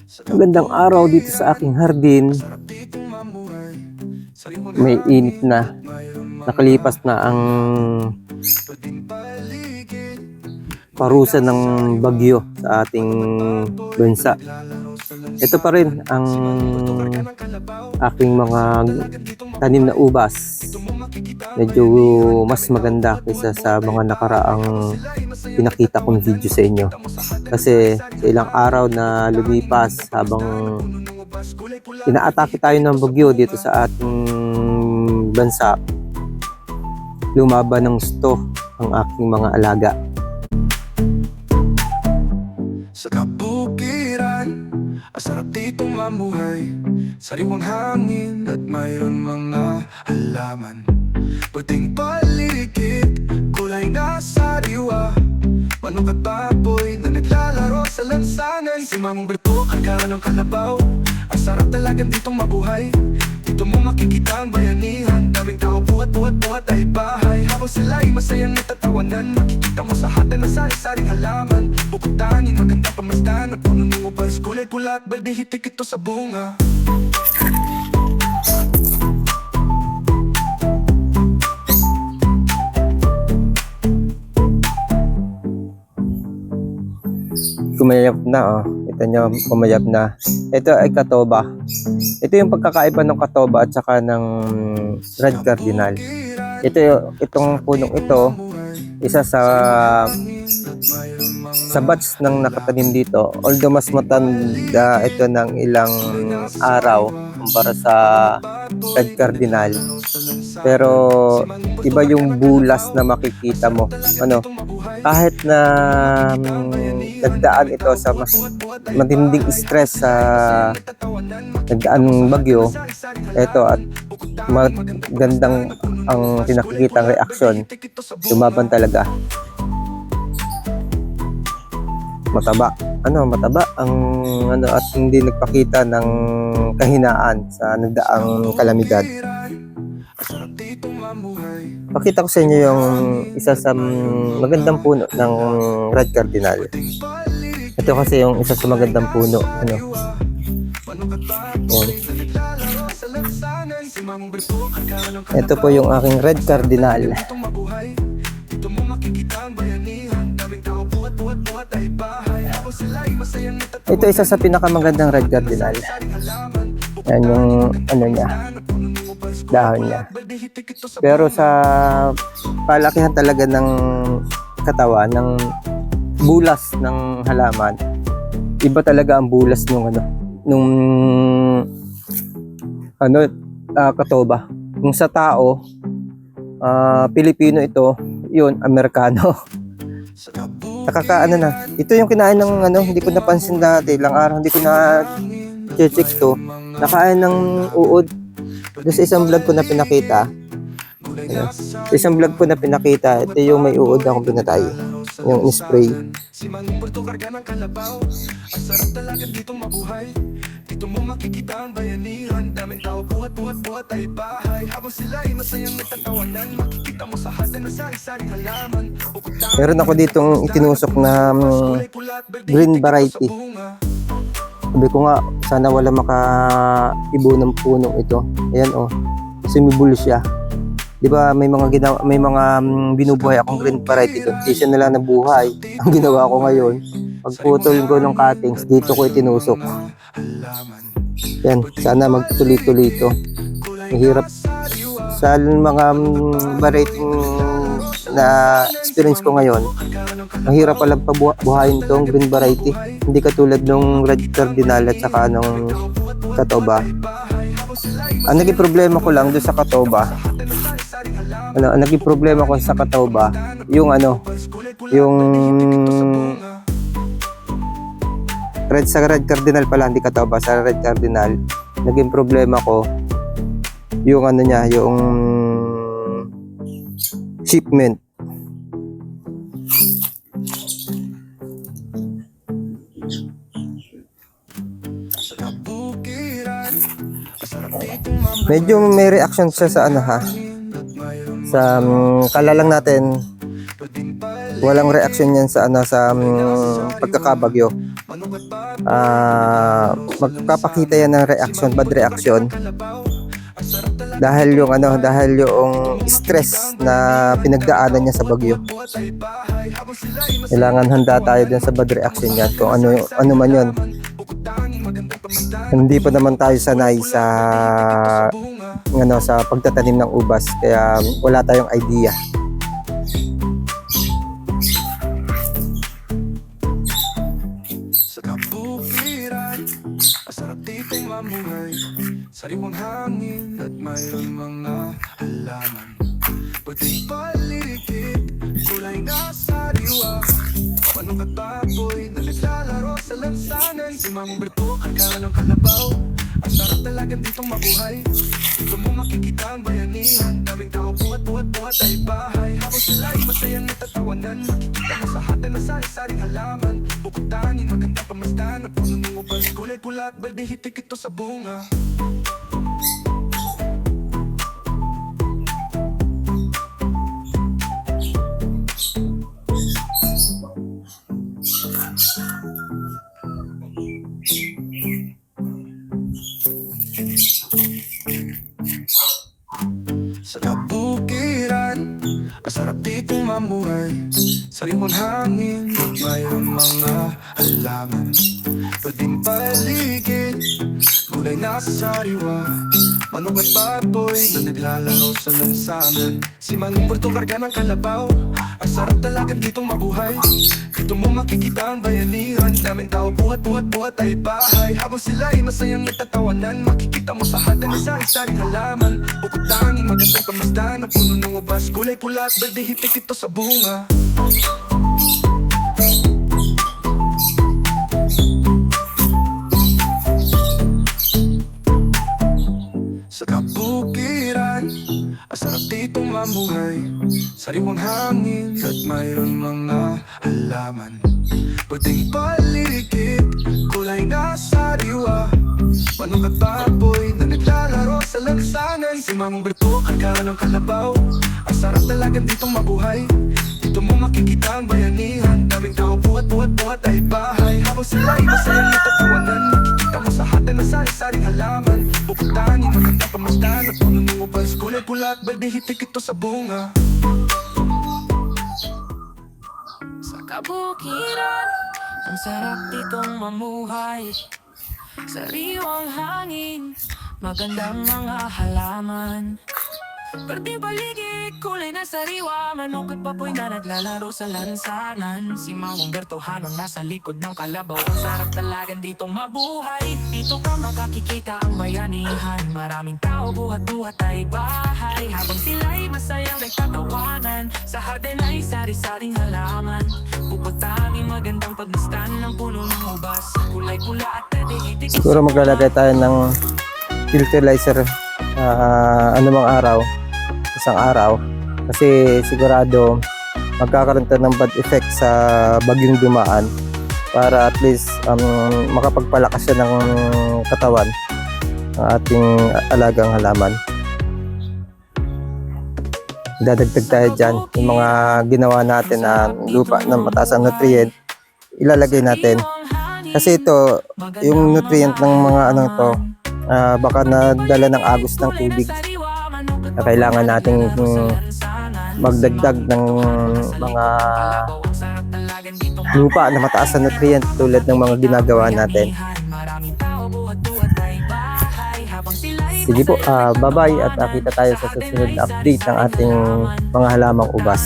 Magandang araw dito sa aking hardin. May init na. Nakalipas na ang parusa ng bagyo sa ating bansa. Ito pa rin ang aking mga tanim na ubas. Medyo mas maganda kaysa sa mga nakaraang pinakita kong video sa inyo. Kasi sa ilang araw na lumipas habang inaatake tayo ng bagyo dito sa ating bansa, lumaban ng gusto ang aking mga alaga. Sa kabukiran, asarap ditong mamuhay. Sariwang hangin at mayroon mga halaman. Puting paligid, kulay na sariwa. Manok at baboy na naglalaro sa lansangan. Si Mamong Berto, karga ng kalabaw. Ang sarap talagang ditong mabuhay. Dito mo makikita ang bayanihan. Daming tao buhat ay bahay. Habang sila'y masayang natatawanan, makikita mo sa hatan na sari-saring halaman. Bukod tangin, maganda pamasdan at puno ng ubas. Kulay pula at balde, hitik ito sa bunga. Kumayap na, oh. Kita nyo, kumayap na. Ito ay katoba. Ito yung pagkakaiba ng katoba at saka ng red cardinal. Itong punong ito, isa sa batch ng nakatanim dito. Although mas matanda ito ng ilang araw kumpara sa red cardinal. Pero iba yung bulas na makikita mo. Kahit na nagdaan ito sa mas matinding stress sa nagdaan bagyo, ito at magandang ang pinakikitang reaksyon, lumaban talaga. Mataba ang at hindi nagpakita ng kahinaan sa nagdaang kalamidad. Pakita ko sa inyo yung isa sa magandang puno ng red cardinal. Ito kasi yung isa sa magandang puno. Yan. Ito po yung aking red cardinal. Ito isa sa pinakamagandang red cardinal. Yan yung niya, dahon niya. Pero sa palakihan talaga ng katawan, ng bulas ng halaman, iba talaga ang bulas nung katoba. Kung sa tao, Pilipino ito, yun, Amerikano. Nakakaano na. Ito yung kinain ng hindi ko napansin dati, ilang araw hindi ko na check to. Nakain ng uod. Doon sa isang vlog ko na pinakita. Ito yung may uod akong pinatay. Yung spray. Dito mo makikita ang bayanihan. Daming tao buhat ay bahay. Habang sila'y masayang nagtatawanan, makikita mo sa hatan na sari-saring halaman. Meron ako ditong itinusok na green variety. Sabi ko nga, sana wala makaibo ng punong ito. Ayan, sumibol siya. Di ba may mga binubuhay akong green variety doon. Hindi siya nila nabuhay. Ang ginawa ko ngayon, pagputol ko ng cuttings, dito ko itinusok. Yan, sana magtuloy-tuloy ito. Mahirap sa mga variety na experience ko ngayon. Mahirap palang pabuhayin itong green variety. Hindi katulad ng red cardinal at saka ng katoba. Ang naging problema ko lang doon sa katoba, ang naging problema ko sa katoba, yung red cardinal pala, hindi katoba, sa red cardinal, naging problema ko yung yung shipment. Medyo may reaction siya sa sa kalalang natin. Walang reaction yan sa sa pagkakabagyo. magpapakita yan ng reaction, bad reaction. Dahil yung stress na pinagdaanan niya sa bagyo. Kailangan handa tayo dun sa bad reaction yan. Kung ano man yun. Hindi pa naman tayo sanay sa pagtatanim ng ubas. Kaya wala tayong idea. Sa kabukiran, masarap ditong mamuhay. Sariwang hangin at mayroon mga halaman. Puting paligid, kulay na sariwa. Manong at baboy na naglalaro sa lansangan. Si Mamong Berto, kagana ng kalabaw. Ang sarap talagang ditong mabuhay. Dito mo makikita ang bayanihan. Daming tao buhat ay bahay. Habang sila'y masayang natatawanan. Makikita mo sa hatan na sari-saring halaman. Bukod tangin, maganda pamasdan. At puno ng ubas, kulay pula at balde, hitik ito sa bunga. Sa kabukiran, masarap ditong mamuhay. Sariwang hangin at mayroong mga halaman. Pwedeng paligid, kulay na sariwa. Manong at baboy na naglalaro sa lansangan. Si Manong Berto, karga ng kalabaw. Ang sarap talaga ditong mabuhay. Dito mo makikita ang bayanihan. Daming tao buhat ay bahay. Habang sila'y masayang nagtatawanan. Makikita mo sa hatan na sari-saring halaman. Bukod tanging magandang pamasdan. Ang puno ng ubas, kulay pula at balde, hitik ito sa bunga. Sa kabukiran, ang sarap ditong mamuhay. Sariwang hangin at mayroon mga halaman. Puting paligid, kulay na sariwa. Manong at baboy na naglalaro sa lansangan. Si Mamong Berto, kagana ng kalabaw. Ang sarap talagang ditong mabuhay. Dito mo makikita ang bayanihan. Daming tao buhat ay bahay. Habang sila'y masayang natatawanan. Makikita mo sa hatan na sari-saring halaman. Bukod tanging magandang pamasdan. At puno ng ubas, kulay pula at balde, hitik ito sa bunga. Sa kabukiran, ang sarap ditong mamuhay. Sariwang hangin, magandang mga halaman. Pwede paligid, kulay na sariwa. Manok at baboy na naglalaro sa lansangan. Si Mamong Berto hanang nasa likod ng kalabaw. Ang sarap talagang ditong mabuhay. Dito ka makakikita ang bayanihan. Maraming tao buhat ay bahay. Habang sila'y masayang nagtatawanan. Sa hardin ay sari-saring halaman. Bukod tanging magandang pagmasdan ng puno ng ubas. Kulay pula at tedihitik. Siguro maglalagay tayo ng fertilizer anumang araw, isang araw, kasi sigurado magkakaroon tayo ng bad effect sa bagyong dumaan, para at least makapagpalakas siya ng katawan ng ating alagang halaman. Dadagdag tayo dyan yung mga ginawa natin na lupa na mataas ang nutrient, ilalagay natin, kasi ito yung nutrient ng mga baka nadala ng agos ng tubig na kailangan nating magdagdag ng mga lupa na mataas sa nutrient tulad ng mga ginagawa natin. Sige po, bye-bye at kita tayo sa susunod na update ng ating mga halamang ubas.